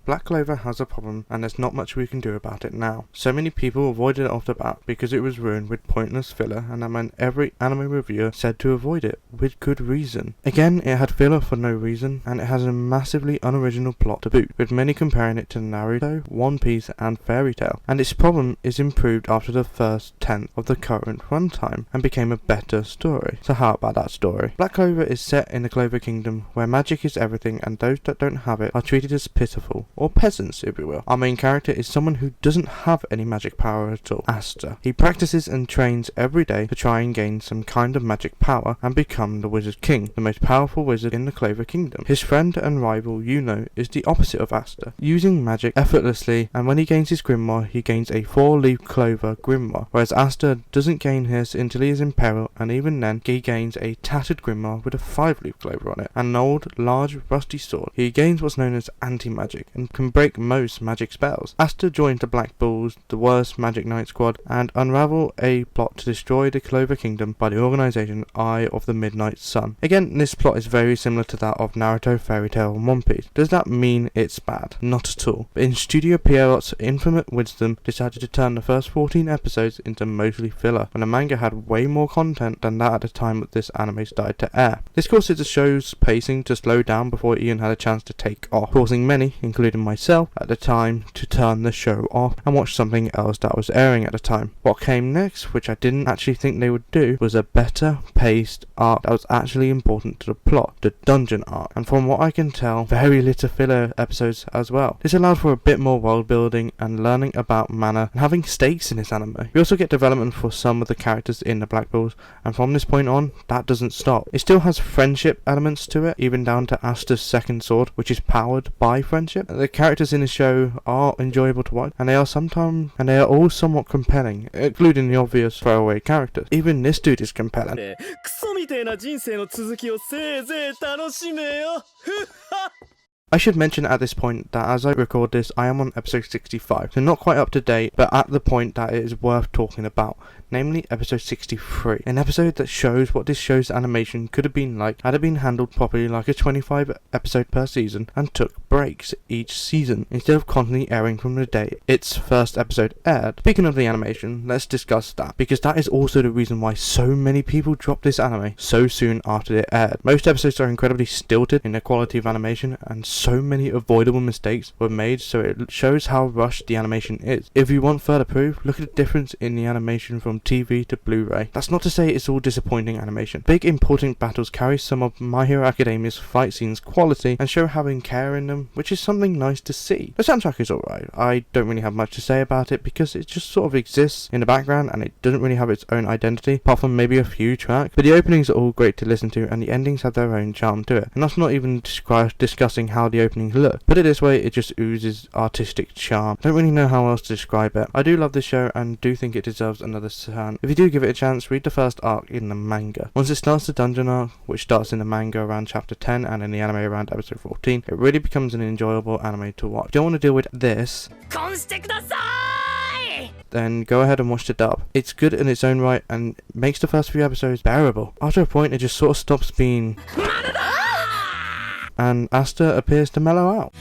Black Clover has a problem and there's not much we can do about it now. So many people avoided it off the bat because it was ruined with pointless filler, and that meant every anime reviewer said to avoid it, with good reason. Again, it had filler for no reason, and it has a massively unoriginal plot to boot, with many comparing it to Naruto, One Piece and Fairy Tail, and its problem is improved after the first tenth of the current runtime and became a better story. So how about that story? Black Clover is set in the Clover Kingdom, where magic is everything and those that don't have it are treated as pitiful, or peasants if you will. Our main character is someone who doesn't have any magic power at all, Asta. He practices and trains every day to try and gain some kind of magic power and become the Wizard King, the most powerful wizard in the Clover Kingdom. His friend and rival, Yuno, is the opposite of Asta, using magic effortlessly, and when he gains his grimoire, he gains a 4-leaf clover grimoire, whereas Asta doesn't gain his until he is in peril, and even then he gains a tattered grimoire with a 5-leaf clover on it, and an old, large, rusty sword. He gains what's known as anti-magic, and can break most magic spells. Asta joins the Black Bulls, the worst Magic Knight squad, and unravel a plot to destroy the Clover Kingdom by the organisation Eye of the Midnight Sun. Again, this plot is very similar to that of Naruto, Fairy Tail and One Piece. Does that mean it's bad? Not at all. But in Studio Pierrot's infinite wisdom decided to turn the first 14 episodes into mostly filler, when the manga had way more content than that at the time that this anime started to air. This caused the show's pacing to slow down before it even had a chance to take off, causing many, including myself at the time, to turn the show off and watch something else that was airing at the time. What came next, which I didn't actually think they would do, was a better paced arc that was actually important to the plot, the dungeon arc, and from what I can tell, very little filler episodes as well. This allowed for a bit more world building and learning about mana and having stakes in this anime. We also get development for some of the characters in the Black Bulls, and from this point on, that doesn't stop. It still has friendship elements to it, even down to Asta's second sword, which is powered by friendship. The characters in the show are enjoyable to watch, and they are all somewhat compelling, including the obvious throwaway characters. Even this dude is compelling. I should mention at this point that as I record this, I am on episode 65, so not quite up to date, but at the point that it is worth talking about, namely episode 63, an episode that shows what this show's animation could have been like had it been handled properly, like a 25 episode per season, and took breaks each season, instead of constantly airing from the day its first episode aired. Speaking of the animation, let's discuss that, because that is also the reason why so many people dropped this anime so soon after it aired. Most episodes are incredibly stilted in their quality of animation, and so many avoidable mistakes were made, so it shows how rushed the animation is. If you want further proof, look at the difference in the animation from TV to Blu-ray. That's not to say it's all disappointing animation. Big important battles carry some of My Hero Academia's fight scenes quality and show having care in them, which is something nice to see. The soundtrack is alright. I don't really have much to say about it because it just sort of exists in the background and it doesn't really have its own identity, apart from maybe a few tracks. But the openings are all great to listen to and the endings have their own charm to it. And that's not even discussing how the openings look. Put it this way, it just oozes artistic charm. I don't really know how else to describe it. I do love this show and do think it deserves another turn. If you do give it a chance, read the first arc in the manga. Once it starts the dungeon arc, which starts in the manga around chapter 10 and in the anime around episode 14, it really becomes an enjoyable anime to watch. If you don't want to deal with this, then go ahead and watch the dub. It's good in its own right and makes the first few episodes bearable. After a point, it just sort of stops being and Asta appears to mellow out.